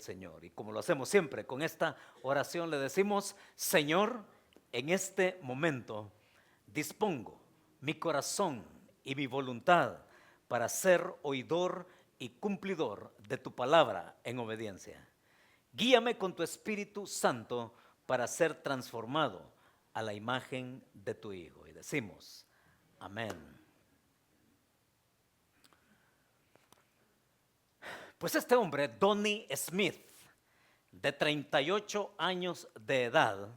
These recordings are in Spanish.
Señor. Y como lo hacemos siempre, con esta oración le decimos: Señor, en este momento dispongo mi corazón y mi voluntad para ser oidor y cumplidor de tu palabra en obediencia. Guíame con tu Espíritu Santo para ser transformado a la imagen de tu Hijo. Y decimos: amén. Pues este hombre, Donnie Smith, de 38 años de edad,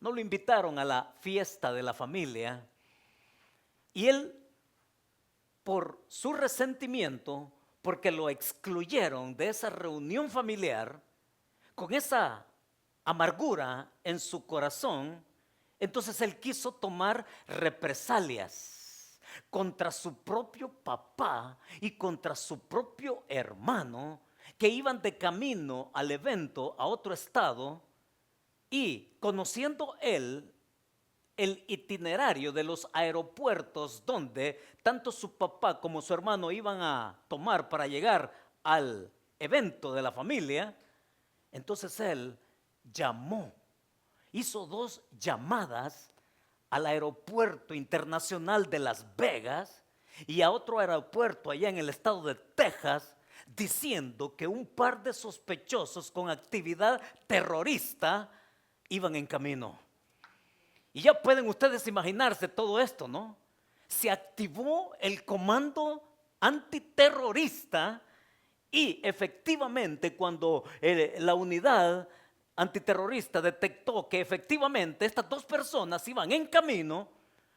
no lo invitaron a la fiesta de la familia y él, por su resentimiento, porque lo excluyeron de esa reunión familiar, con esa amargura en su corazón, entonces él quiso tomar represalias contra su propio papá y contra su propio hermano, que iban de camino al evento a otro estado, y conociendo él el itinerario de los aeropuertos donde tanto su papá como su hermano iban a tomar para llegar al evento de la familia, entonces él hizo 2 llamadas al aeropuerto internacional de Las Vegas y a otro aeropuerto allá en el estado de Texas, diciendo que un par de sospechosos con actividad terrorista iban en camino. Y ya pueden ustedes imaginarse todo esto, ¿no? Se activó el comando antiterrorista y efectivamente cuando la unidad antiterrorista detectó que efectivamente estas 2 personas iban en camino,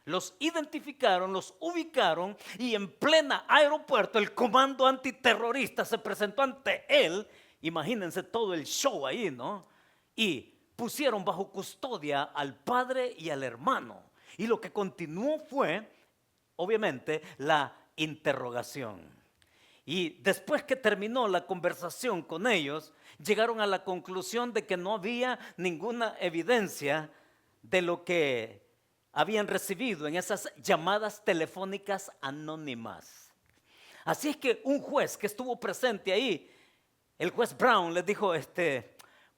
los identificaron, los ubicaron y en plena aeropuerto el comando antiterrorista se presentó ante él. Imagínense todo el show ahí, ¿no? Y pusieron bajo custodia al padre y al hermano. Y lo que continuó fue, obviamente, la interrogación. Y después que terminó la conversación con ellos, llegaron a la conclusión de que no había ninguna evidencia de lo que habían recibido en esas llamadas telefónicas anónimas. Así es que un juez que estuvo presente ahí, el juez Brown, les dijo: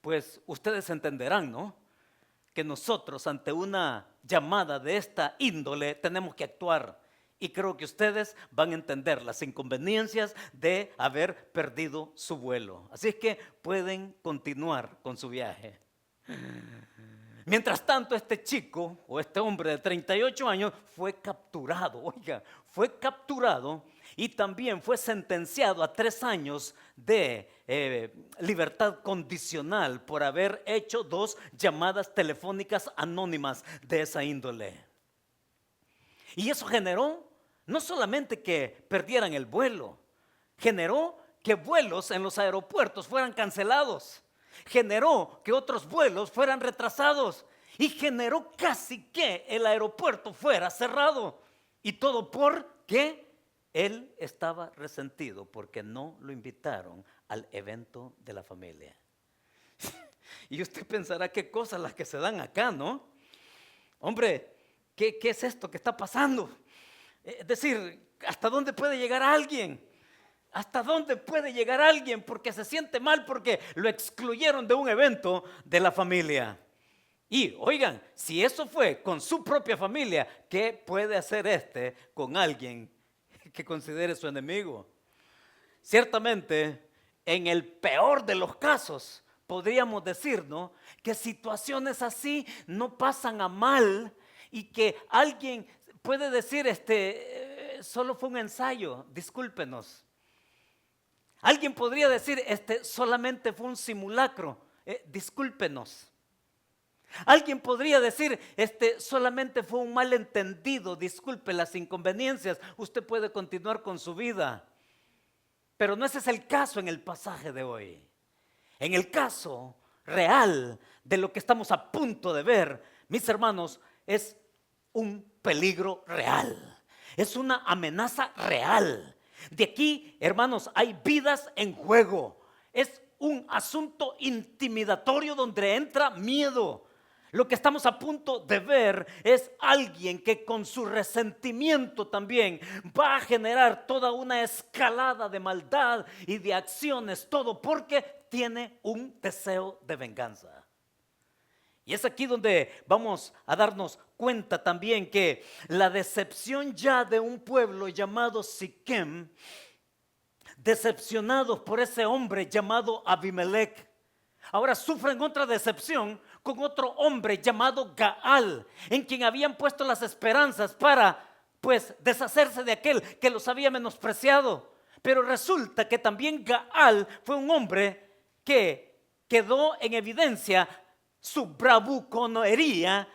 pues ustedes entenderán, ¿no?, que nosotros ante una llamada de esta índole tenemos que actuar. Y creo que ustedes van a entender las inconveniencias de haber perdido su vuelo. Así es que pueden continuar con su viaje. Mientras tanto, este chico o este hombre de 38 años fue capturado. Oiga, fue capturado y también fue sentenciado a 3 años de libertad condicional por haber hecho 2 llamadas telefónicas anónimas de esa índole. Y eso generó no solamente que perdieran el vuelo, generó que vuelos en los aeropuertos fueran cancelados, generó que otros vuelos fueran retrasados y generó casi que el aeropuerto fuera cerrado. Y todo porque él estaba resentido porque no lo invitaron al evento de la familia. Y usted pensará qué cosas las que se dan acá, ¿no? Hombre, ¿qué es esto que está pasando? Es decir, ¿hasta dónde puede llegar alguien? ¿Hasta dónde puede llegar alguien porque se siente mal porque lo excluyeron de un evento de la familia? Y oigan, si eso fue con su propia familia, ¿qué puede hacer con alguien que considere su enemigo? Ciertamente, en el peor de los casos, podríamos decir, ¿no?, que situaciones así no pasan a mal y que alguien puede decir, solo fue un ensayo, discúlpenos. Alguien podría decir, solamente fue un simulacro, discúlpenos. Alguien podría decir, solamente fue un malentendido, disculpe las inconveniencias, usted puede continuar con su vida. Pero no ese es el caso en el pasaje de hoy. En el caso real de lo que estamos a punto de ver, mis hermanos, es un peligro real, es una amenaza real. De aquí, hermanos, hay vidas en juego. Es un asunto intimidatorio donde entra miedo. Lo que estamos a punto de ver es alguien que con su resentimiento también va a generar toda una escalada de maldad y de acciones, todo porque tiene un deseo de venganza. Y es aquí donde vamos a darnos cuenta también que la decepción ya de un pueblo llamado Siquem, decepcionados por ese hombre llamado Abimelech, ahora sufren otra decepción con otro hombre llamado Gaal, en quien habían puesto las esperanzas para, pues, deshacerse de aquel que los había menospreciado. Pero resulta que también Gaal fue un hombre que quedó en evidencia su bravuconería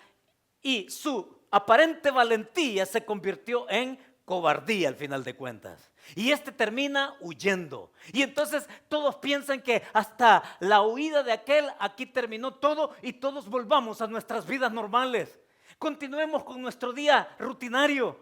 y su aparente valentía se convirtió en cobardía al final de cuentas. Y este termina huyendo. Y entonces todos piensan que hasta la huida de aquel, aquí terminó todo y todos volvamos a nuestras vidas normales. Continuemos con nuestro día rutinario.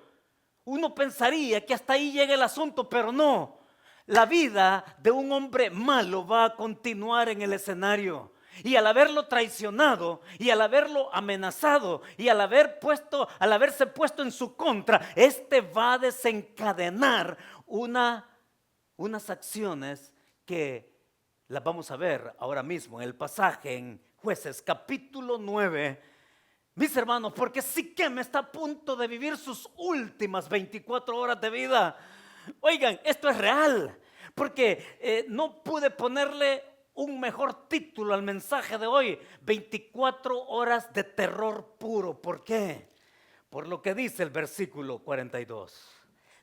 Uno pensaría que hasta ahí llega el asunto, pero no. La vida de un hombre malo va a continuar en el escenario. Y al haberlo traicionado y al haberlo amenazado y al haberse puesto en su contra, este va a desencadenar unas acciones que las vamos a ver ahora mismo en el pasaje en Jueces capítulo 9. Mis hermanos, porque Siquem está a punto de vivir sus últimas 24 horas de vida. Oigan, esto es real, porque no pude ponerle un mejor título al mensaje de hoy: 24 horas de terror puro. ¿Por qué? Por lo que dice el versículo 42.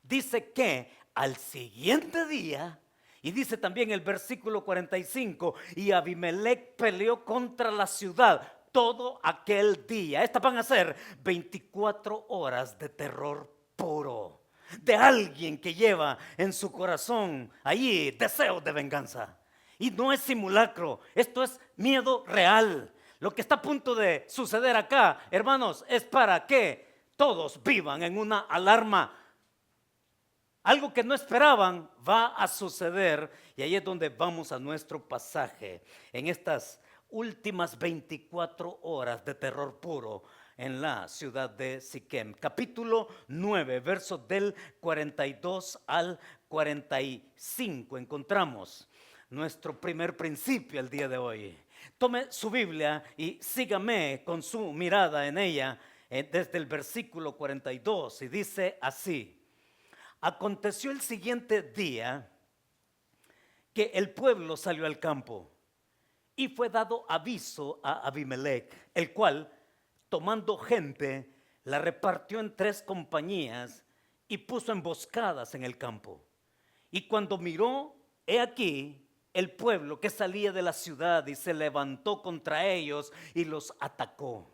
Dice que al siguiente día, y dice también el versículo 45, y Abimelech peleó contra la ciudad todo aquel día. Estas van a ser 24 horas de terror puro, de alguien que lleva en su corazón allí deseos de venganza. Y no es simulacro, esto es miedo real. Lo que está a punto de suceder acá, hermanos, es para que todos vivan en una alarma. Algo que no esperaban va a suceder, y ahí es donde vamos a nuestro pasaje, en estas últimas 24 horas de terror puro en la ciudad de Siquem. Capítulo 9, versos del 42 al 45, encontramos nuestro primer principio el día de hoy. Tome su Biblia y sígame con su mirada en ella desde el versículo 42, y dice así: aconteció el siguiente día que el pueblo salió al campo y fue dado aviso a Abimelech, el cual, tomando gente, la repartió en 3 compañías y puso emboscadas en el campo. Y cuando miró, he aquí el pueblo que salía de la ciudad, y se levantó contra ellos y los atacó.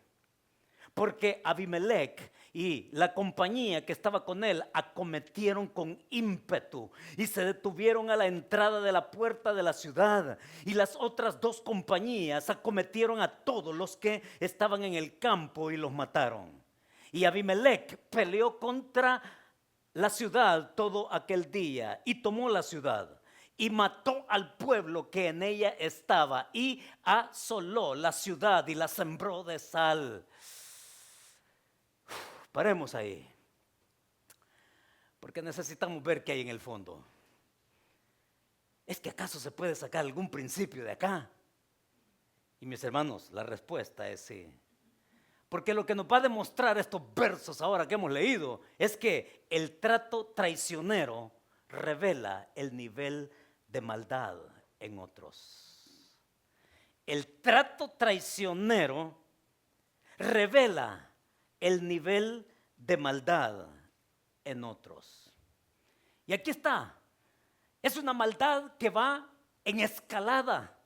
Porque Abimelech y la compañía que estaba con él acometieron con ímpetu y se detuvieron a la entrada de la puerta de la ciudad. Y las otras 2 compañías acometieron a todos los que estaban en el campo y los mataron. Y Abimelech peleó contra la ciudad todo aquel día y tomó la ciudad. Y mató al pueblo que en ella estaba y asoló la ciudad y la sembró de sal. Paremos ahí, porque necesitamos ver qué hay en el fondo. ¿Es que acaso se puede sacar algún principio de acá? Y mis hermanos, la respuesta es sí. Porque lo que nos va a demostrar estos versos ahora que hemos leído es que el trato traicionero revela el nivel de maldad en otros. El trato traicionero revela el nivel de maldad en otros. Y aquí está. Es una maldad que va en escalada.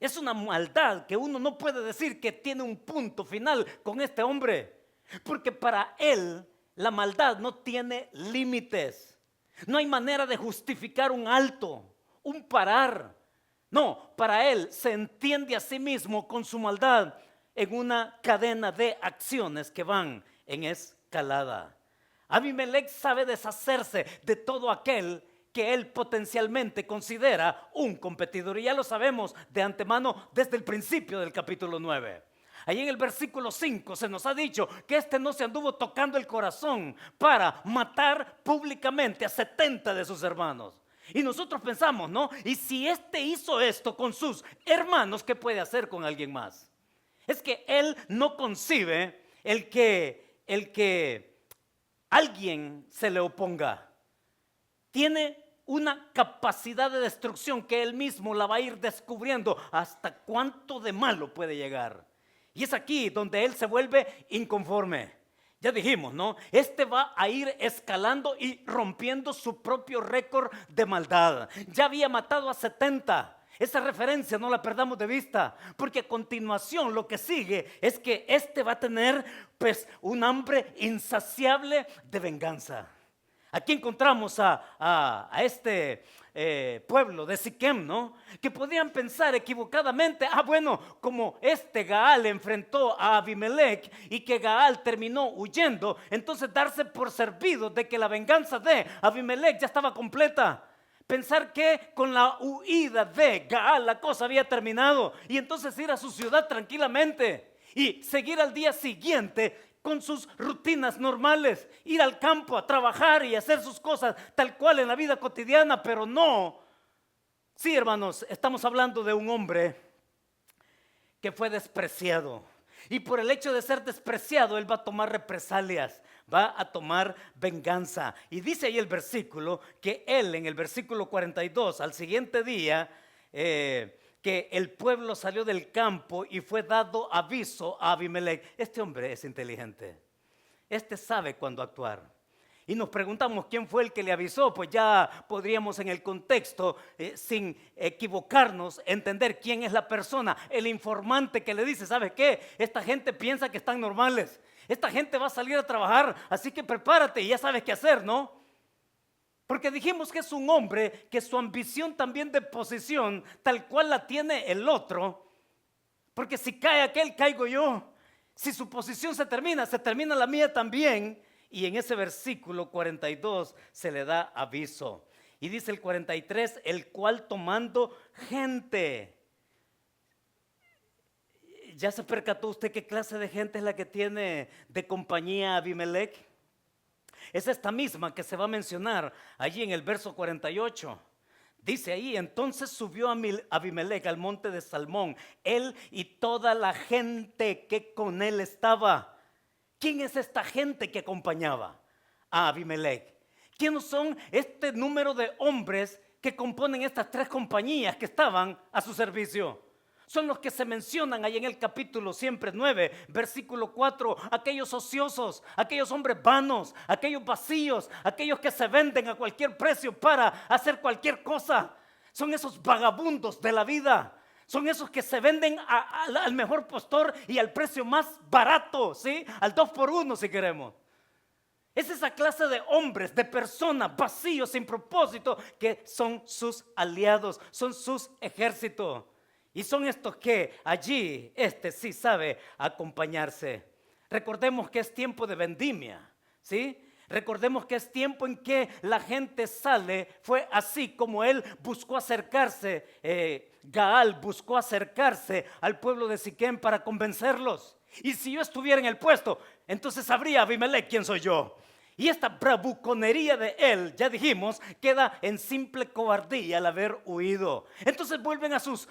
Es una maldad que uno no puede decir que tiene un punto final con este hombre, porque para él la maldad no tiene límites. No hay manera de justificar un alto, un parar. No, para él se entiende a sí mismo con su maldad en una cadena de acciones que van en escalada. Abimelech sabe deshacerse de todo aquel que él potencialmente considera un competidor, y ya lo sabemos de antemano desde el principio del capítulo 9. Ahí en el versículo 5 se nos ha dicho que este no se anduvo tocando el corazón para matar públicamente a 70 de sus hermanos. Y nosotros pensamos, ¿no? Y si este hizo esto con sus hermanos, ¿qué puede hacer con alguien más? Es que él no concibe el que alguien se le oponga. Tiene una capacidad de destrucción que él mismo la va a ir descubriendo hasta cuánto de malo puede llegar. Y es aquí donde él se vuelve inconforme. Ya dijimos, ¿no? Este va a ir escalando y rompiendo su propio récord de maldad. Ya había matado a 70. Esa referencia no la perdamos de vista, porque a continuación lo que sigue es que este va a tener pues un hambre insaciable de venganza. Aquí encontramos a este pueblo de Siquem, ¿no? Que podían pensar equivocadamente, bueno, como este Gaal enfrentó a Abimelech y que Gaal terminó huyendo, entonces darse por servido de que la venganza de Abimelech ya estaba completa. Pensar que con la huida de Gaal la cosa había terminado y entonces ir a su ciudad tranquilamente y seguir al día siguiente con sus rutinas normales, ir al campo a trabajar y hacer sus cosas tal cual en la vida cotidiana, pero no. Sí, hermanos, estamos hablando de un hombre que fue despreciado. Y por el hecho de ser despreciado, él va a tomar represalias, va a tomar venganza. Y dice ahí el versículo que él, en el versículo 42, al siguiente día, que el pueblo salió del campo y fue dado aviso a Abimelech. Este hombre es inteligente. Este sabe cuándo actuar. Y nos preguntamos quién fue el que le avisó, pues ya podríamos en el contexto, sin equivocarnos, entender quién es la persona, el informante que le dice, ¿sabes qué? Esta gente piensa que están normales, esta gente va a salir a trabajar, así que prepárate y ya sabes qué hacer, ¿no? Porque dijimos que es un hombre que su ambición también de posición, tal cual la tiene el otro, porque si cae aquel, caigo yo. Si su posición se termina la mía también. Y en ese versículo 42 se le da aviso. Y dice el 43, el cual tomando gente. ¿Ya se percató usted qué clase de gente es la que tiene de compañía Abimelech? Es esta misma que se va a mencionar allí en el verso 48. Dice ahí, entonces subió Abimelech al monte de Salmón, él y toda la gente que con él estaba. ¿Quién es esta gente que acompañaba a Abimelech? ¿Quiénes son este número de hombres que componen estas tres compañías que estaban a su servicio? Son los que se mencionan ahí en el capítulo siempre 9, versículo 4, aquellos ociosos, aquellos hombres vanos, aquellos vacíos, aquellos que se venden a cualquier precio para hacer cualquier cosa. Son esos vagabundos de la vida. Son esos que se venden al mejor postor y al precio más barato, ¿sí? Al 2 por 1 si queremos. Es esa clase de hombres, de personas vacíos, sin propósito, que son sus aliados, son sus ejércitos. Y son estos que allí, sí sabe acompañarse. Recordemos que es tiempo de vendimia, ¿sí? Recordemos que es tiempo en que la gente sale, fue así como él buscó acercarse, Gaal buscó acercarse al pueblo de Siquem para convencerlos. Y si yo estuviera en el puesto, entonces sabría Abimelech quién soy yo. Y esta bravuconería de él, ya dijimos, queda en simple cobardía al haber huido. Entonces vuelven a sus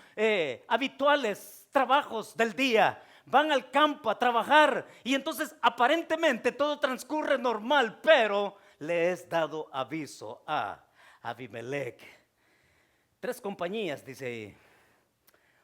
habituales trabajos del día. Van al campo a trabajar y entonces aparentemente todo transcurre normal, pero le es dado aviso a Abimelech. 3 compañías, dice ahí.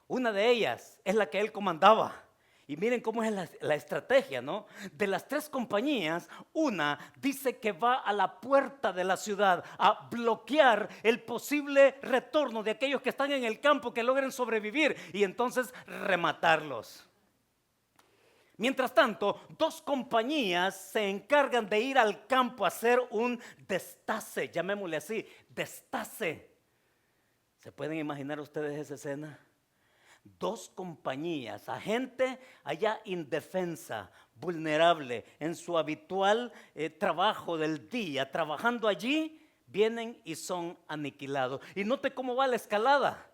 Una de ellas es la que él comandaba. Y miren cómo es la estrategia, ¿no? De las 3 compañías, una dice que va a la puerta de la ciudad a bloquear el posible retorno de aquellos que están en el campo que logren sobrevivir y entonces rematarlos. Mientras tanto, 2 compañías se encargan de ir al campo a hacer un destace, llamémosle así, destace. ¿Se pueden imaginar ustedes esa escena? 2 compañías, a gente allá indefensa, vulnerable, en su habitual trabajo del día, trabajando allí, vienen y son aniquilados. Y note cómo va la escalada.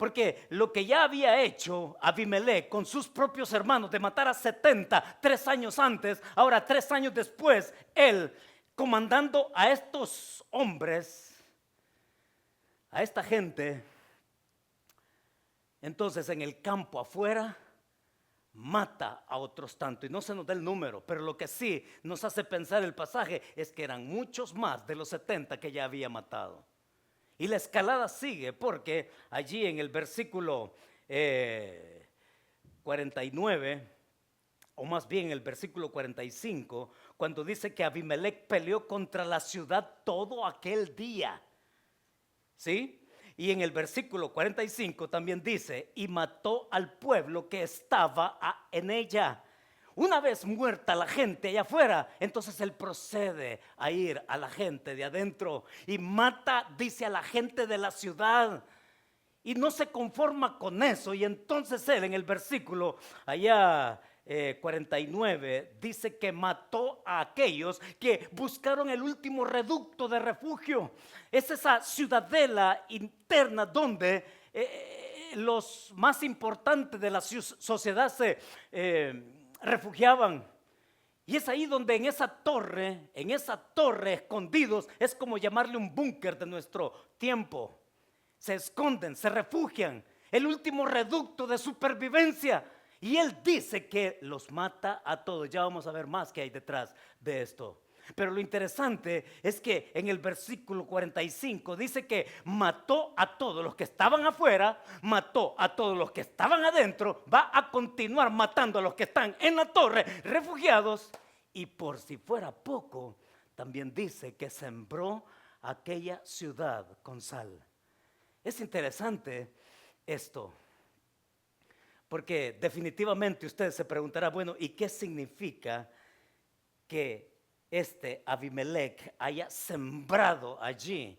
Porque lo que ya había hecho Abimelech con sus propios hermanos de matar a 70 3 años antes, ahora 3 años después, él comandando a estos hombres, a esta gente, entonces en el campo afuera mata a otros tanto, y no se nos da el número, pero lo que sí nos hace pensar el pasaje es que eran muchos más de los 70 que ya había matado. Y la escalada sigue porque allí en el versículo 49, o más bien el versículo 45, cuando dice que Abimelech peleó contra la ciudad todo aquel día, ¿sí? Y en el versículo 45 también dice, y mató al pueblo que estaba en ella. Una vez muerta la gente allá afuera, entonces él procede a ir a la gente de adentro y mata, dice, a la gente de la ciudad. Y no se conforma con eso. Y entonces él en el versículo allá 49 dice que mató a aquellos que buscaron el último reducto de refugio. Es esa ciudadela interna donde los más importantes de la sociedad se refugiaban. Y es ahí donde en esa torre escondidos, es como llamarle un búnker de nuestro tiempo. Se esconden, se refugian, el último reducto de supervivencia. Y él dice que los mata a todos. Ya vamos a ver más que hay detrás de esto. Pero lo interesante es que en el versículo 45 dice que mató a todos los que estaban afuera, mató a todos los que estaban adentro, va a continuar matando a los que están en la torre, refugiados. Y por si fuera poco, también dice que sembró aquella ciudad con sal. Es interesante esto, porque definitivamente usted se preguntará, bueno, ¿y qué significa que este Abimelech haya sembrado allí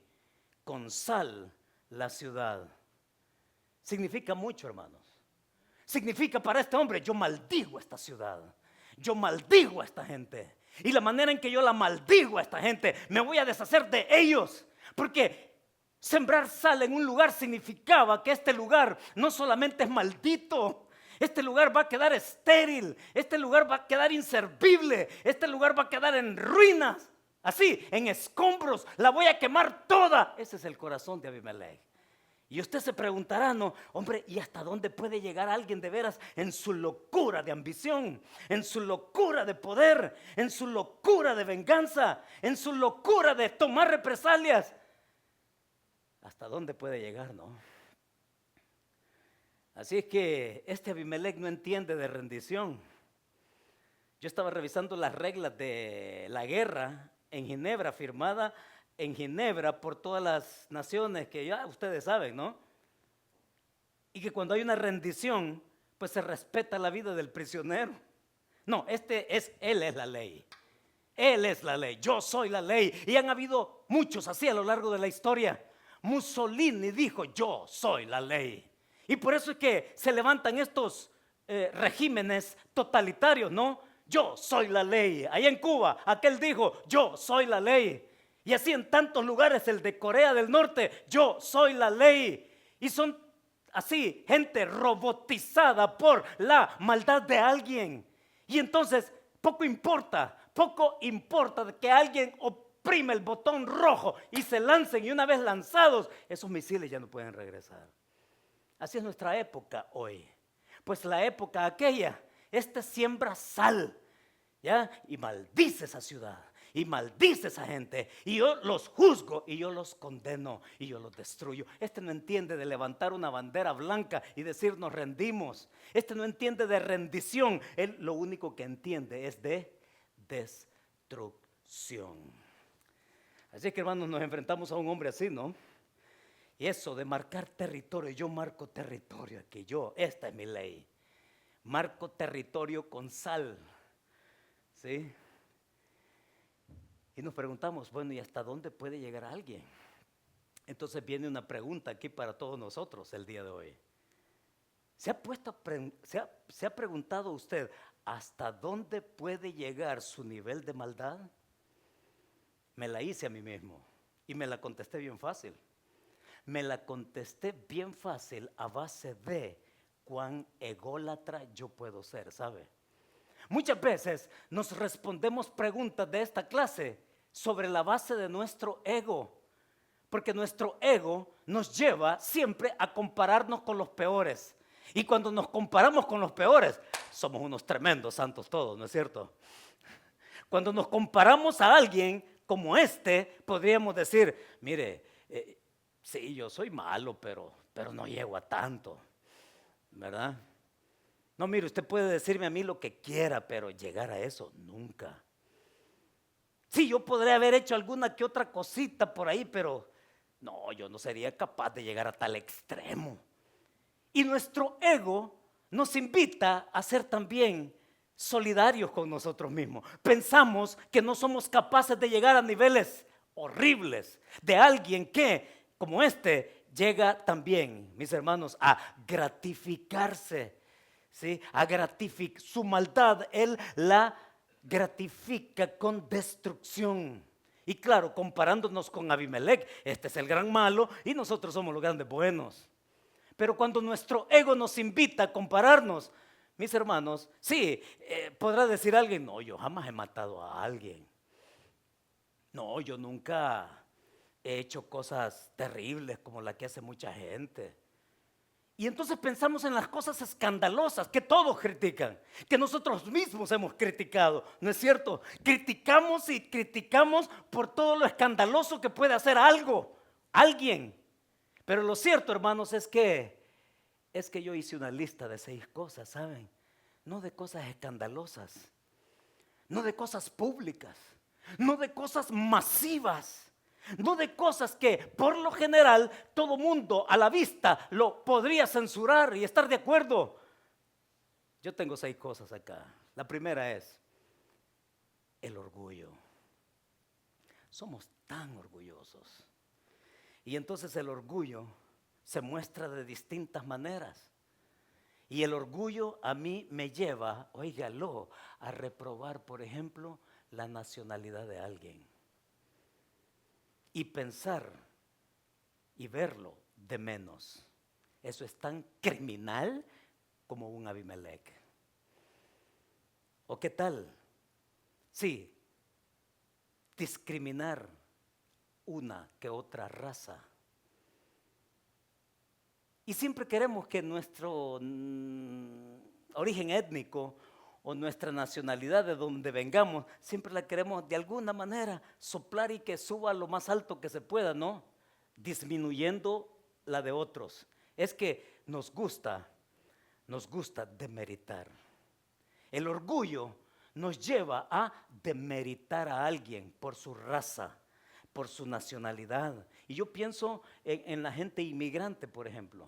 con sal la ciudad? Significa mucho, hermanos. Significa para este hombre, yo maldigo esta ciudad, yo maldigo a esta gente, y la manera en que yo la maldigo a esta gente, me voy a deshacer de ellos, porque sembrar sal en un lugar significaba que este lugar no solamente es maldito, este lugar va a quedar estéril, este lugar va a quedar inservible, este lugar va a quedar en ruinas, así, en escombros, la voy a quemar toda. Ese es el corazón de Abimelech. Y usted se preguntará, no, hombre, ¿y hasta dónde puede llegar alguien de veras en su locura de ambición, en su locura de poder, en su locura de venganza, en su locura de tomar represalias? ¿Hasta dónde puede llegar, no? Así es que este Abimelech no entiende de rendición. Yo estaba revisando las reglas de la guerra en Ginebra, firmada en Ginebra por todas las naciones que ya ustedes saben, ¿no? Y que cuando hay una rendición, pues se respeta la vida del prisionero. No, él es la ley. Él es la ley, yo soy la ley. Y han habido muchos así a lo largo de la historia. Mussolini dijo, yo soy la ley. Y por eso es que se levantan estos regímenes totalitarios, ¿no? Yo soy la ley. Allá en Cuba, aquel dijo, yo soy la ley. Y así en tantos lugares, el de Corea del Norte, yo soy la ley. Y son así, gente robotizada por la maldad de alguien. Y entonces, poco importa que alguien oprime el botón rojo y se lancen, y una vez lanzados, esos misiles ya no pueden regresar. Así es nuestra época hoy. Pues la época aquella, siembra sal, ¿ya? Y maldice esa ciudad, y maldice esa gente, y yo los juzgo, y yo los condeno, y yo los destruyo. No entiende de levantar una bandera blanca y decir nos rendimos. No entiende de rendición. Él lo único que entiende es de destrucción. Así que, hermanos, nos enfrentamos a un hombre así, ¿no? Y eso de marcar territorio, yo marco territorio aquí, esta es mi ley. Marco territorio con sal, ¿sí? Y nos preguntamos, bueno, ¿y hasta dónde puede llegar alguien? Entonces viene una pregunta aquí para todos nosotros el día de hoy. ¿Se ha preguntado usted hasta dónde puede llegar su nivel de maldad? Me la hice a mí mismo y me la contesté bien fácil. Me la contesté bien fácil a base de cuán ególatra yo puedo ser, ¿sabe? Muchas veces nos respondemos preguntas de esta clase sobre la base de nuestro ego, porque nuestro ego nos lleva siempre a compararnos con los peores. Y cuando nos comparamos con los peores, somos unos tremendos santos todos, ¿no es cierto? Cuando nos comparamos a alguien como este, podríamos decir, mire, sí, yo soy malo, pero no llego a tanto, ¿verdad? No, mire, usted puede decirme a mí lo que quiera, pero llegar a eso, nunca. Sí, yo podría haber hecho alguna que otra cosita por ahí, pero no, yo no sería capaz de llegar a tal extremo. Y nuestro ego nos invita a ser también solidarios con nosotros mismos. Pensamos que no somos capaces de llegar a niveles horribles de alguien que, como este, llega también, mis hermanos, a gratificarse, ¿sí? A gratificar su maldad, él la gratifica con destrucción. Y claro, comparándonos con Abimelech, este es el gran malo y nosotros somos los grandes buenos. Pero cuando nuestro ego nos invita a compararnos, mis hermanos, sí, podrá decir alguien, no, yo jamás he matado a alguien. No, yo nunca he hecho cosas terribles como la que hace mucha gente. Y entonces pensamos en las cosas escandalosas que todos critican, que nosotros mismos hemos criticado, ¿no es cierto? Criticamos y criticamos por todo lo escandaloso que puede hacer algo, alguien. Pero lo cierto, hermanos, es que yo hice una lista de 6 cosas, ¿saben? No de cosas escandalosas, no de cosas públicas, no de cosas masivas, no de cosas que por lo general todo mundo a la vista lo podría censurar y estar de acuerdo. Yo tengo 6 cosas acá. La primera es el orgullo. Somos tan orgullosos. Y entonces el orgullo se muestra de distintas maneras. Y el orgullo a mí me lleva, óigalo, a reprobar, por ejemplo, la nacionalidad de alguien. Y pensar y verlo de menos. Eso es tan criminal como un Abimelech. ¿O qué tal? Sí, discriminar una que otra raza. Y siempre queremos que nuestro origen étnico o nuestra nacionalidad de donde vengamos, siempre la queremos de alguna manera soplar y que suba lo más alto que se pueda, ¿no? Disminuyendo la de otros. Es que nos gusta demeritar. El orgullo nos lleva a demeritar a alguien por su raza, por su nacionalidad. Y yo pienso en la gente inmigrante, por ejemplo.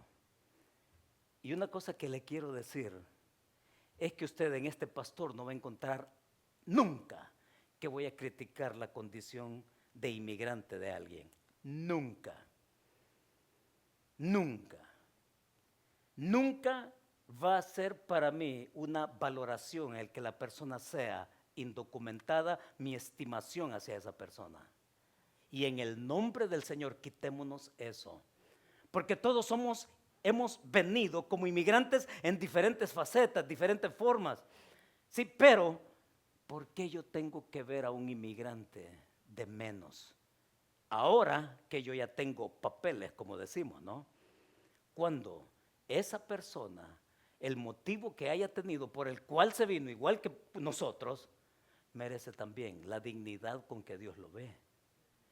Y una cosa que le quiero decir es que usted en este pastor no va a encontrar nunca que voy a criticar la condición de inmigrante de alguien. Nunca. Nunca. Nunca va a ser para mí una valoración en el que la persona sea indocumentada, mi estimación hacia esa persona. Y en el nombre del Señor quitémonos eso. Porque todos hemos venido como inmigrantes en diferentes facetas, diferentes formas. Sí, pero ¿por qué yo tengo que ver a un inmigrante de menos? Ahora que yo ya tengo papeles, como decimos, ¿no? Cuando esa persona, el motivo que haya tenido por el cual se vino, igual que nosotros, merece también la dignidad con que Dios lo ve.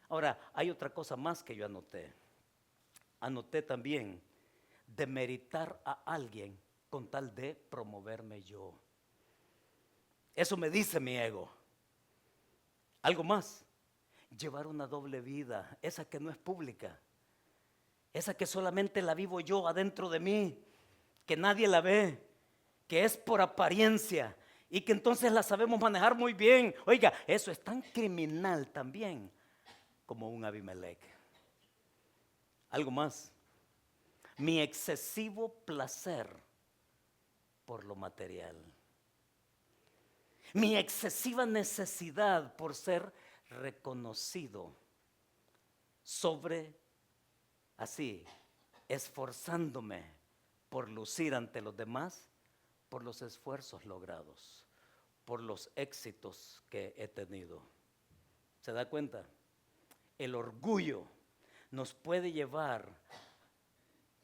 Ahora, hay otra cosa más que yo anoté. Anoté también demeritar a alguien con tal de promoverme yo. Eso me dice mi ego. Algo más, llevar una doble vida, esa que no es pública, esa que solamente la vivo yo adentro de mí, que nadie la ve, que es por apariencia y que entonces la sabemos manejar muy bien. Oiga, eso es tan criminal también como un Abimelech. Algo más, mi excesivo placer por lo material, mi excesiva necesidad por ser reconocido sobre así, esforzándome por lucir ante los demás, por los esfuerzos logrados, por los éxitos que he tenido. ¿Se da cuenta? El orgullo nos puede llevar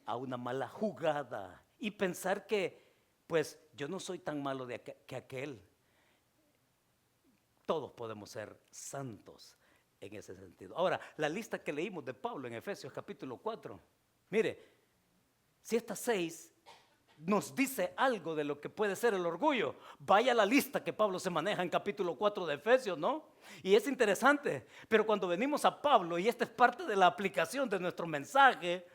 a una mala jugada y pensar que, pues, yo no soy tan malo que aquel. Todos podemos ser santos en ese sentido. Ahora, la lista que leímos de Pablo en Efesios capítulo 4, mire, si estas 6 nos dice algo de lo que puede ser el orgullo, vaya a la lista que Pablo se maneja en capítulo 4 de Efesios, ¿no? Y es interesante, pero cuando venimos a Pablo, y esta es parte de la aplicación de nuestro mensaje,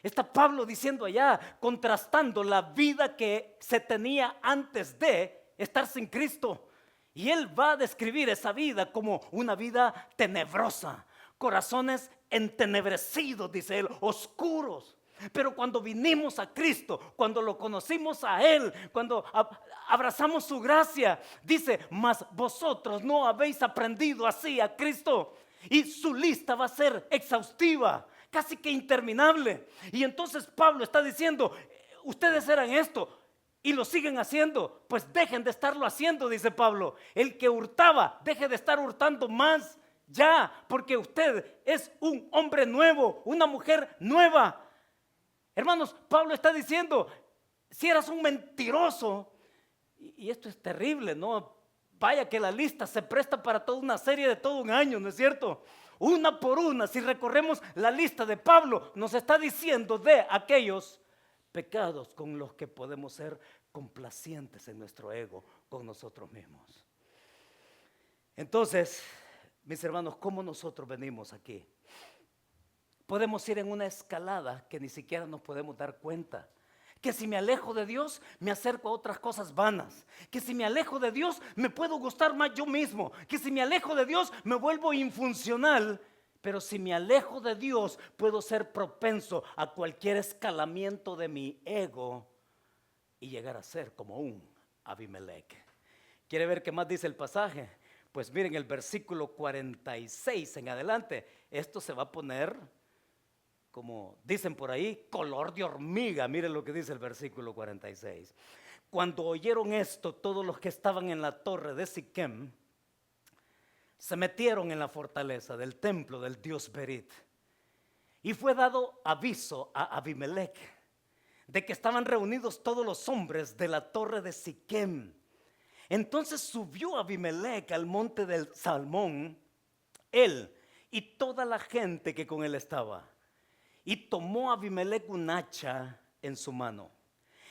está Pablo diciendo allá, contrastando la vida que se tenía antes de estar sin Cristo. Y él va a describir esa vida como una vida tenebrosa, corazones entenebrecidos, dice él, oscuros. Pero cuando vinimos a Cristo, cuando lo conocimos a Él, cuando abrazamos su gracia, dice, mas vosotros no habéis aprendido así a Cristo. Y su lista va a ser exhaustiva, casi que interminable. Y entonces Pablo está diciendo, ustedes eran esto y lo siguen haciendo, pues dejen de estarlo haciendo, dice Pablo. El que hurtaba, deje de estar hurtando más ya, porque usted es un hombre nuevo, una mujer nueva. Hermanos, Pablo está diciendo, si eras un mentiroso, y esto es terrible, ¿no? Vaya que la lista se presta para toda una serie de todo un año, ¿no es cierto? Una por una, si recorremos la lista de Pablo, nos está diciendo de aquellos pecados con los que podemos ser complacientes en nuestro ego con nosotros mismos. Entonces, mis hermanos, ¿cómo nosotros venimos aquí? Podemos ir en una escalada que ni siquiera nos podemos dar cuenta. Que si me alejo de Dios, me acerco a otras cosas vanas. Que si me alejo de Dios, me puedo gustar más yo mismo. Que si me alejo de Dios, me vuelvo infuncional. Pero si me alejo de Dios, puedo ser propenso a cualquier escalamiento de mi ego y llegar a ser como un Abimelech. ¿Quiere ver qué más dice el pasaje? Pues miren el versículo 46 en adelante. Esto se va a poner, como dicen por ahí, color de hormiga. Miren lo que dice el versículo 46. Cuando oyeron esto, todos los que estaban en la torre de Siquem se metieron en la fortaleza del templo del dios Berit. Y fue dado aviso a Abimelech de que estaban reunidos todos los hombres de la torre de Siquem. Entonces subió Abimelech al monte del Salmón, él y toda la gente que con él estaba. Y tomó Abimelech un hacha en su mano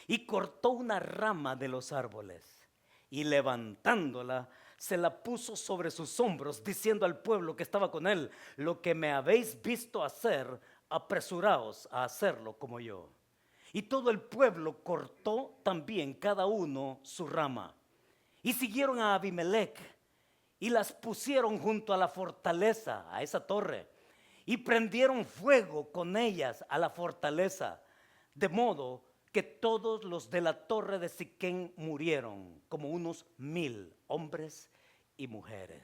y cortó una rama de los árboles y levantándola se la puso sobre sus hombros, diciendo al pueblo que estaba con él: lo que me habéis visto hacer, apresuraos a hacerlo como yo. Y todo el pueblo cortó también cada uno su rama y siguieron a Abimelech y las pusieron junto a la fortaleza, a esa torre, y prendieron fuego con ellas a la fortaleza, de modo que todos los de la torre de Siquem murieron, como unos 1000 hombres y mujeres.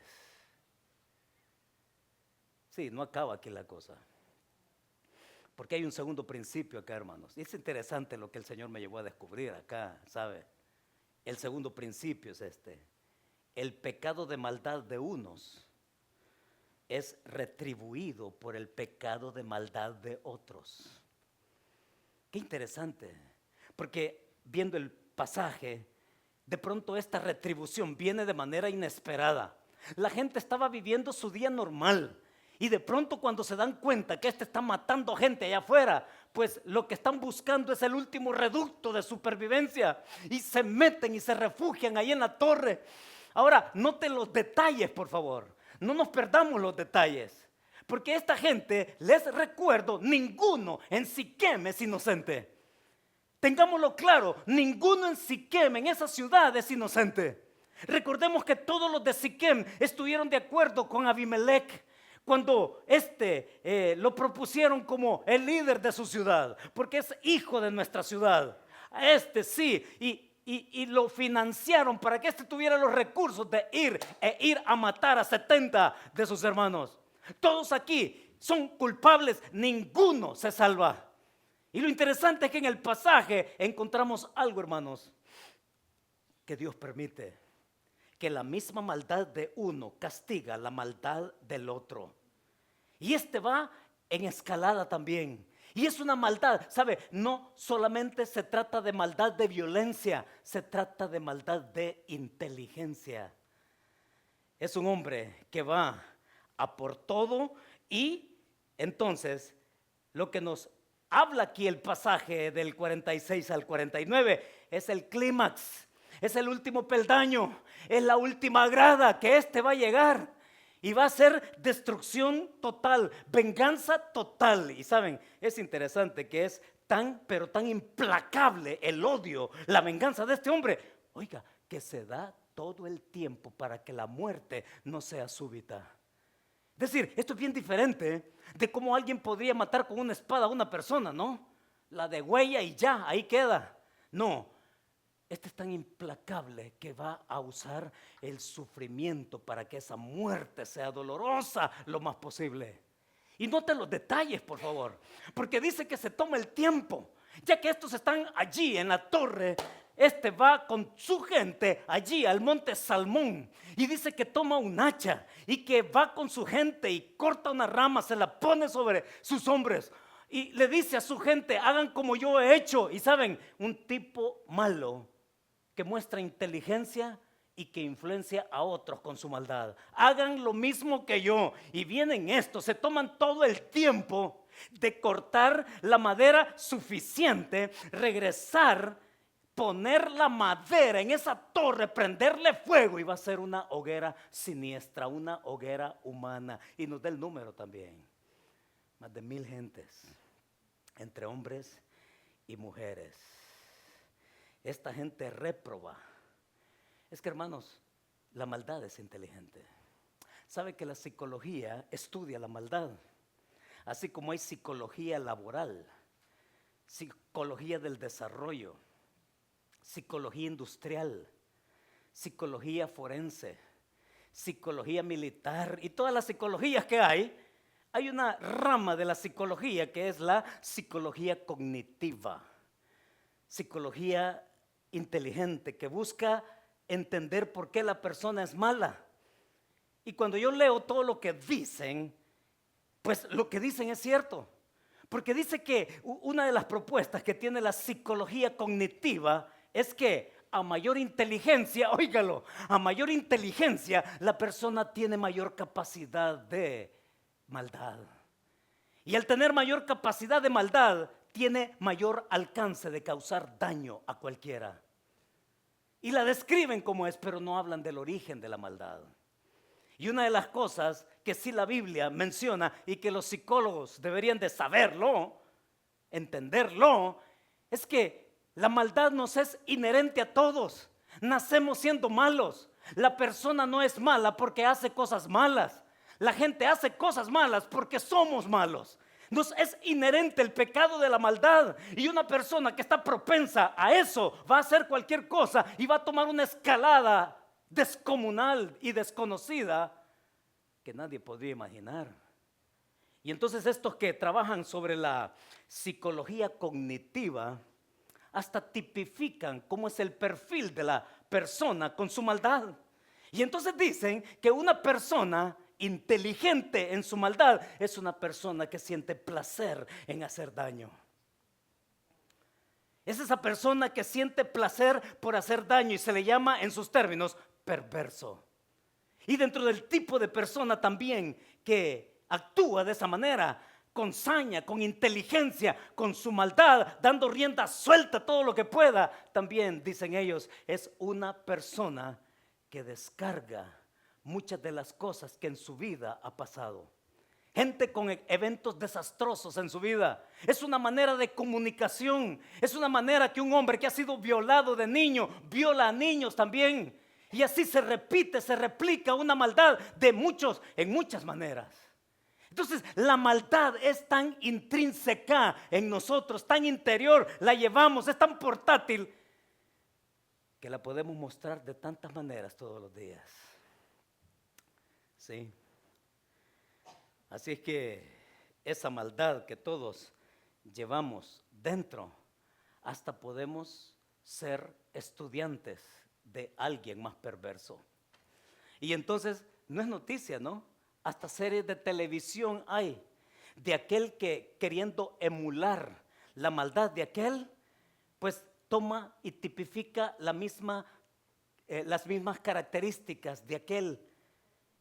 Sí, no acaba aquí la cosa, porque hay un segundo principio acá, hermanos. Y es interesante lo que el Señor me llevó a descubrir acá, ¿sabe? El segundo principio es este: el pecado de maldad de unos es retribuido por el pecado de maldad de otros. Qué interesante, porque viendo el pasaje, de pronto esta retribución viene de manera inesperada. La gente estaba viviendo su día normal y de pronto cuando se dan cuenta que está matando gente allá afuera, pues lo que están buscando es el último reducto de supervivencia y se meten y se refugian ahí en la torre. Ahora, noten los detalles, por favor. No nos perdamos los detalles, porque esta gente, les recuerdo, ninguno en Siquem es inocente. Tengámoslo claro, ninguno en Siquem, en esa ciudad, es inocente. Recordemos que todos los de Siquem estuvieron de acuerdo con Abimelech cuando lo propusieron como el líder de su ciudad, porque es hijo de nuestra ciudad. A sí, y lo financiaron para que tuviera los recursos de ir a matar a 70 de sus hermanos. Todos aquí son culpables, ninguno se salva. Y lo interesante es que en el pasaje encontramos algo, hermanos, que Dios permite, que la misma maldad de uno castiga la maldad del otro. Y este va en escalada también. Y es una maldad, ¿sabe? No solamente se trata de maldad de violencia, se trata de maldad de inteligencia. Es un hombre que va a por todo y entonces lo que nos habla aquí el pasaje del 46 al 49 es el clímax, es el último peldaño, es la última grada que este va a llegar y va a ser destrucción total, venganza total. Y saben, es interesante que es tan, pero tan implacable el odio, la venganza de este hombre, oiga, que se da todo el tiempo para que la muerte no sea súbita. Es decir, esto es bien diferente de cómo alguien podría matar con una espada a una persona, ¿no? La de huella y ya, ahí queda. No, este es tan implacable que va a usar el sufrimiento para que esa muerte sea dolorosa lo más posible. Y note los detalles, por favor, porque dice que se toma el tiempo, ya que estos están allí en la torre. Este va con su gente allí al monte Salmón y dice que toma un hacha y que va con su gente y corta una rama, se la pone sobre sus hombros y le dice a su gente, hagan como yo he hecho. Y saben, un tipo malo que muestra inteligencia y que influencia a otros con su maldad. Hagan lo mismo que yo. Y vienen estos, se toman todo el tiempo de cortar la madera suficiente, regresar, poner la madera en esa torre, prenderle fuego y va a ser una hoguera siniestra, una hoguera humana. Y nos da el número también, más de 1000 gentes, entre hombres y mujeres. Esta gente réproba. Es que, hermanos, la maldad es inteligente. Sabe que la psicología estudia la maldad, así como hay psicología laboral, psicología del desarrollo, psicología industrial, psicología forense, psicología militar y todas las psicologías que hay una rama de la psicología que es la psicología cognitiva, psicología inteligente que busca entender por qué la persona es mala. Y cuando yo leo todo lo que dicen, pues lo que dicen es cierto. Porque dice que una de las propuestas que tiene la psicología cognitiva es que a mayor inteligencia, óigalo, a mayor inteligencia la persona tiene mayor capacidad de maldad. Y al tener mayor capacidad de maldad, tiene mayor alcance de causar daño a cualquiera. Y la describen como es, pero no hablan del origen de la maldad. Y una de las cosas que sí la Biblia menciona y que los psicólogos deberían de saberlo, entenderlo, es que la maldad nos es inherente a todos. Nacemos siendo malos. La persona no es mala porque hace cosas malas. La gente hace cosas malas porque somos malos. Nos es inherente el pecado de la maldad. Y una persona que está propensa a eso va a hacer cualquier cosa y va a tomar una escalada descomunal y desconocida que nadie podría imaginar. Y entonces estos que trabajan sobre la psicología cognitiva hasta tipifican cómo es el perfil de la persona con su maldad. Y entonces dicen que una persona inteligente en su maldad es una persona que siente placer en hacer daño. Es esa persona que siente placer por hacer daño y se le llama en sus términos perverso. Y dentro del tipo de persona también que actúa de esa manera, con saña, con inteligencia, con su maldad, dando rienda suelta todo lo que pueda, también dicen ellos, es una persona que descarga muchas de las cosas que en su vida ha pasado. Gente con eventos desastrosos en su vida. Es una manera de comunicación. Es una manera que un hombre que ha sido violado de niño viola a niños también. Y así se repite, se replica una maldad de muchos, en muchas maneras. Entonces la maldad es tan intrínseca en nosotros, tan interior, la llevamos, es tan portátil que la podemos mostrar de tantas maneras todos los días. Sí. Así es que esa maldad que todos llevamos dentro, hasta podemos ser estudiantes de alguien más perverso. Y entonces no es noticia, ¿no? Hasta series de televisión hay de aquel que, queriendo emular la maldad de aquel, pues toma y tipifica las mismas características de aquel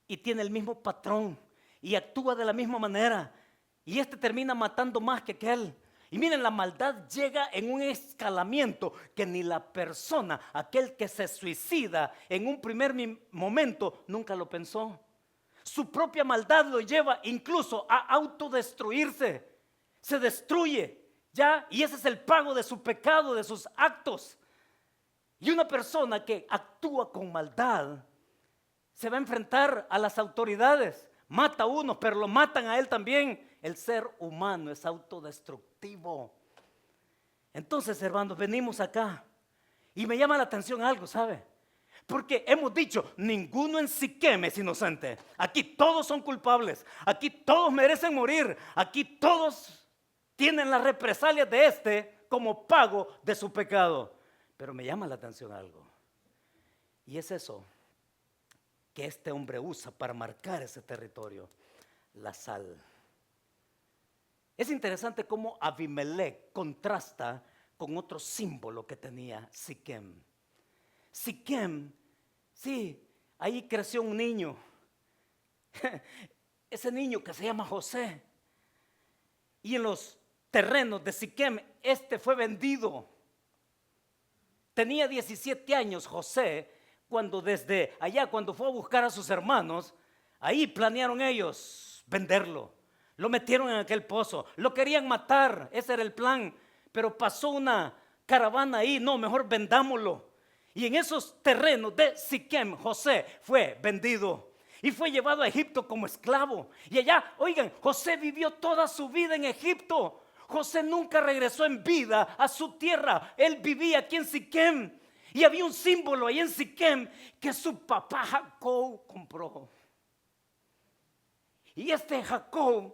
y tiene el mismo patrón y actúa de la misma manera, y este termina matando más que aquel. Y miren, la maldad llega en un escalamiento que ni la persona, aquel que se suicida en un primer momento, nunca lo pensó. Su propia maldad lo lleva incluso a autodestruirse. Se destruye, ¿ya? Y ese es el pago de su pecado, de sus actos. Y una persona que actúa con maldad se va a enfrentar a las autoridades. Mata a uno, pero lo matan a él también. El ser humano es autodestructivo. Entonces, hermanos, venimos acá y me llama la atención algo, ¿sabe? Porque hemos dicho, ninguno en Siquem es inocente. Aquí todos son culpables. Aquí todos merecen morir. Aquí todos tienen las represalias de este como pago de su pecado. Pero me llama la atención algo. Y es eso que este hombre usa para marcar ese territorio: la sal. Es interesante cómo Abimelech contrasta con otro símbolo que tenía Siquem. Siquem, sí, ahí creció un niño. Ese niño que se llama José. Y en los terrenos de Siquem, este fue vendido. Tenía 17 años José cuando desde allá, cuando fue a buscar a sus hermanos, ahí planearon ellos venderlo. Lo metieron en aquel pozo, lo querían matar, ese era el plan, pero pasó una caravana ahí, no, mejor vendámoslo. Y en esos terrenos de Siquem, José fue vendido y fue llevado a Egipto como esclavo. Y allá, oigan, José vivió toda su vida en Egipto. José nunca regresó en vida a su tierra, él vivía aquí en Siquem. Y había un símbolo ahí en Siquem que su papá Jacob compró. Y este Jacob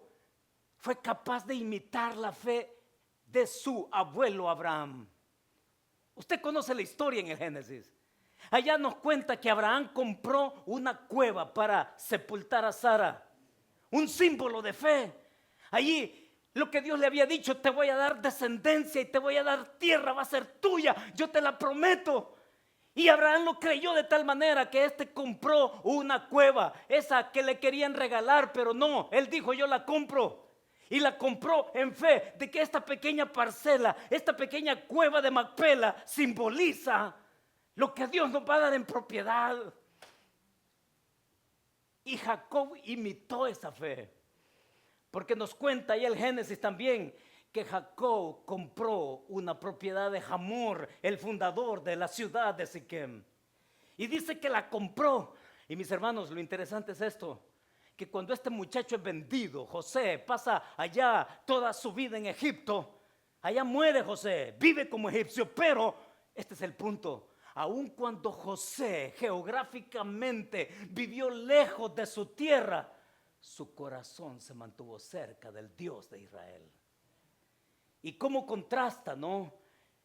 fue capaz de imitar la fe de su abuelo Abraham. Usted conoce la historia en el Génesis. Allá nos cuenta que Abraham compró una cueva para sepultar a Sara. Un símbolo de fe. Allí lo que Dios le había dicho: te voy a dar descendencia y te voy a dar tierra, va a ser tuya, yo te la prometo. Y Abraham lo creyó de tal manera que éste compró una cueva, esa que le querían regalar, pero no, él dijo: yo la compro. Y la compró en fe de que esta pequeña parcela, esta pequeña cueva de Macpela simboliza lo que Dios nos va a dar en propiedad. Y Jacob imitó esa fe, porque nos cuenta ahí el Génesis también que Jacob compró una propiedad de Hamor, el fundador de la ciudad de Siquem. Y dice que la compró. Y mis hermanos, lo interesante es esto: que cuando este muchacho es vendido, José pasa allá toda su vida en Egipto. Allá muere José, vive como egipcio, pero este es el punto. Aun cuando José geográficamente vivió lejos de su tierra, su corazón se mantuvo cerca del Dios de Israel. Y cómo contrasta, ¿no?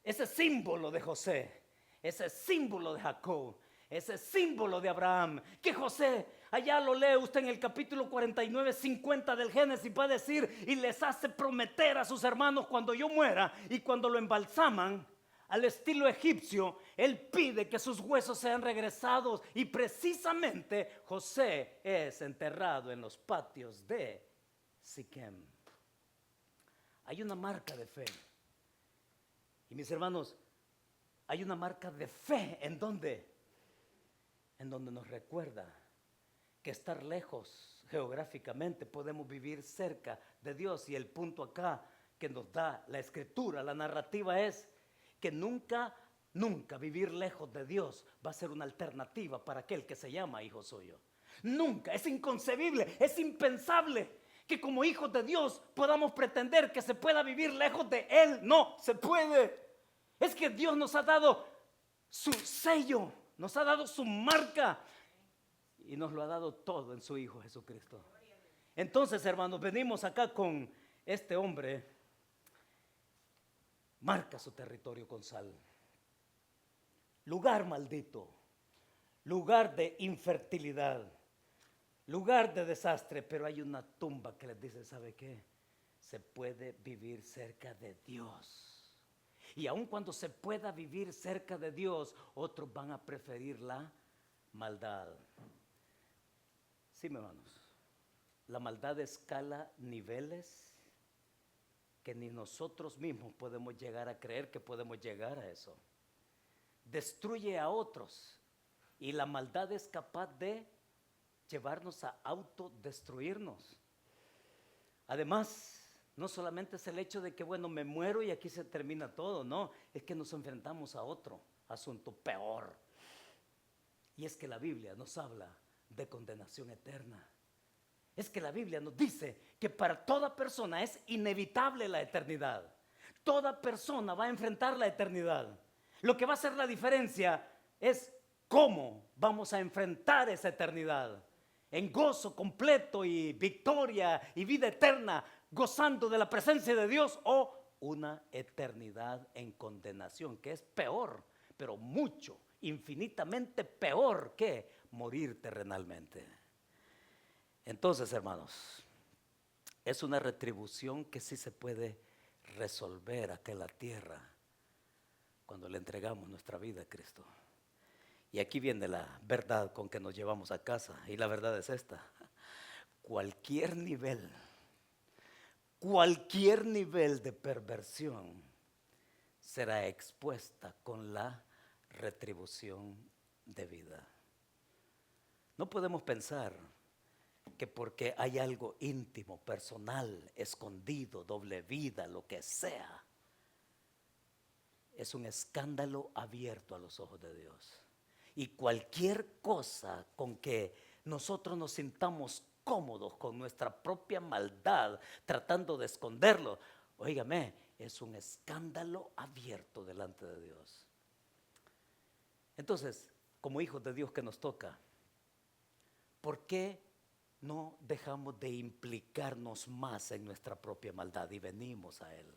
Ese símbolo de José, ese símbolo de Jacob, ese símbolo de Abraham, que José, allá lo lee usted en el capítulo 49, 50 del Génesis, va a decir: y les hace prometer a sus hermanos cuando yo muera, y cuando lo embalsaman al estilo egipcio, él pide que sus huesos sean regresados. Y precisamente José es enterrado en los patios de Siquem. Hay una marca de fe. Y mis hermanos, hay una marca de fe en donde nos recuerda que estar lejos geográficamente podemos vivir cerca de Dios. Y el punto acá que nos da la escritura, la narrativa, es que nunca vivir lejos de Dios va a ser una alternativa para aquel que se llama hijo suyo. Nunca, es inconcebible, es impensable que como hijos de Dios podamos pretender que se pueda vivir lejos de Él. No se puede. Es que Dios nos ha dado su sello, nos ha dado su marca y nos lo ha dado todo en su Hijo Jesucristo. Entonces, hermanos, venimos acá con este hombre, marca su territorio con sal. Lugar maldito, lugar de infertilidad, lugar de desastre, pero hay una tumba que les dice, ¿sabe qué? Se puede vivir cerca de Dios. Y aun cuando se pueda vivir cerca de Dios, otros van a preferir la maldad. Sí, hermanos, la maldad escala niveles que ni nosotros mismos podemos llegar a creer que podemos llegar a eso. Destruye a otros y la maldad es capaz de llevarnos a autodestruirnos. Además, no solamente es el hecho de que, bueno, me muero y aquí se termina todo, no, es que nos enfrentamos a otro asunto peor. Y es que la Biblia nos habla de condenación eterna. Es que la Biblia nos dice que para toda persona es inevitable la eternidad. Toda persona va a enfrentar la eternidad. Lo que va a hacer la diferencia es cómo vamos a enfrentar esa eternidad. En gozo completo y victoria y vida eterna, gozando de la presencia de Dios, o una eternidad en condenación, que es peor, pero mucho, infinitamente peor que morir terrenalmente. Entonces, hermanos, es una retribución que sí se puede resolver acá en la tierra cuando le entregamos nuestra vida a Cristo. Y aquí viene la verdad con que nos llevamos a casa, y la verdad es esta: cualquier nivel de perversión será expuesta con la retribución de vida. No podemos pensar que porque hay algo íntimo, personal, escondido, doble vida, lo que sea, es un escándalo abierto a los ojos de Dios. Y cualquier cosa con que nosotros nos sintamos cómodos con nuestra propia maldad, tratando de esconderlo, óigame, es un escándalo abierto delante de Dios. Entonces, como hijos de Dios que nos toca, ¿por qué no dejamos de implicarnos más en nuestra propia maldad y venimos a Él?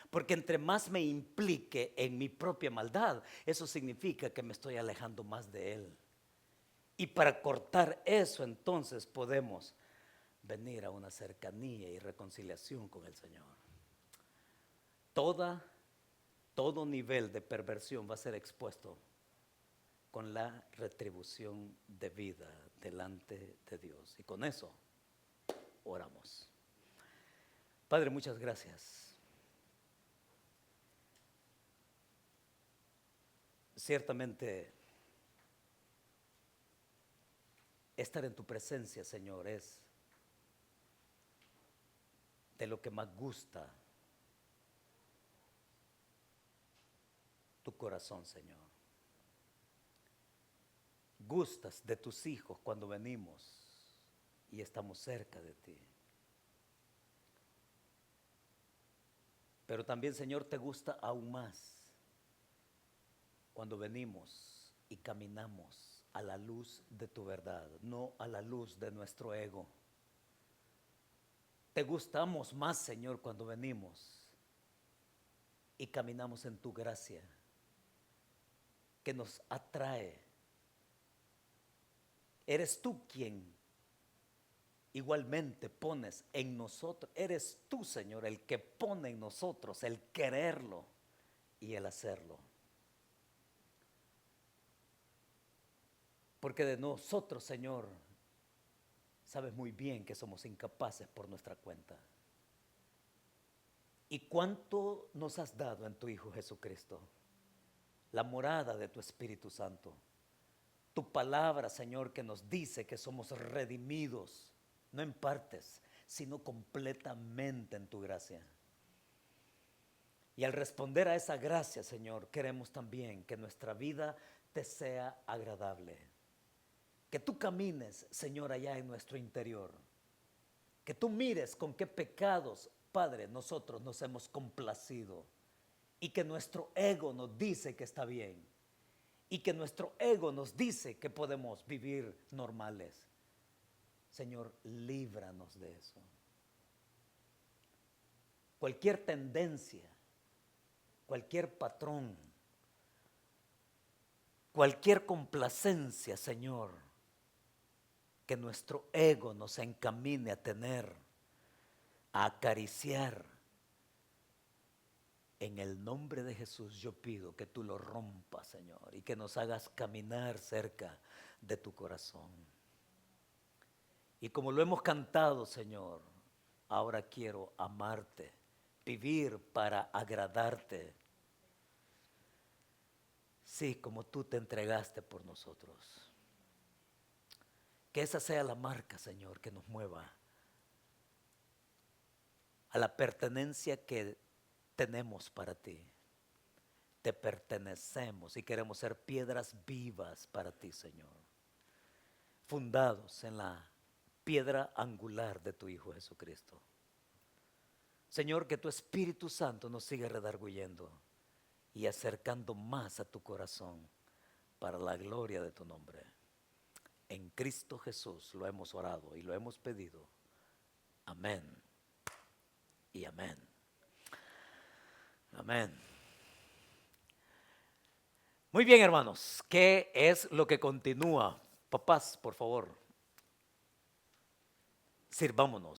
Porque entre más me implique en mi propia maldad, eso significa que me estoy alejando más de Él. Y para cortar eso, entonces podemos venir a una cercanía y reconciliación con el Señor. Todo nivel de perversión va a ser expuesto con la retribución de vida delante de Dios. Y con eso oramos. Padre, muchas gracias. Ciertamente, estar en tu presencia, Señor, es de lo que más gusta tu corazón, Señor. Gustas de tus hijos cuando venimos y estamos cerca de ti. Pero también, Señor, te gusta aún más cuando venimos y caminamos a la luz de tu verdad, no a la luz de nuestro ego. Te gustamos más, Señor, cuando venimos y caminamos en tu gracia, que nos atrae. Eres tú quien igualmente pones en nosotros, eres tú, Señor, el que pone en nosotros el quererlo y el hacerlo. Porque de nosotros, Señor, sabes muy bien que somos incapaces por nuestra cuenta. ¿Y cuánto nos has dado en tu Hijo Jesucristo? La morada de tu Espíritu Santo. Tu palabra, Señor, que nos dice que somos redimidos, no en partes, sino completamente en tu gracia. Y al responder a esa gracia, Señor, queremos también que nuestra vida te sea agradable. Que tú camines, Señor, allá en nuestro interior. Que tú mires con qué pecados, Padre, nosotros nos hemos complacido. Y que nuestro ego nos dice que está bien. Y que nuestro ego nos dice que podemos vivir normales. Señor, líbranos de eso. Cualquier tendencia, cualquier patrón, cualquier complacencia, Señor, que nuestro ego nos encamine a tener, a acariciar. En el nombre de Jesús yo pido que tú lo rompas, Señor, y que nos hagas caminar cerca de tu corazón. Y como lo hemos cantado, Señor, ahora quiero amarte, vivir para agradarte. Sí, como tú te entregaste por nosotros. Que esa sea la marca, Señor, que nos mueva a la pertenencia que tenemos para ti. Te pertenecemos y queremos ser piedras vivas para ti, Señor, fundados en la piedra angular de tu Hijo Jesucristo. Señor, que tu Espíritu Santo nos siga redarguyendo y acercando más a tu corazón para la gloria de tu nombre. En Cristo Jesús lo hemos orado y lo hemos pedido. Amén y amén. Amén. Muy bien, hermanos, ¿qué es lo que continúa? Papás, por favor, sirvámonos.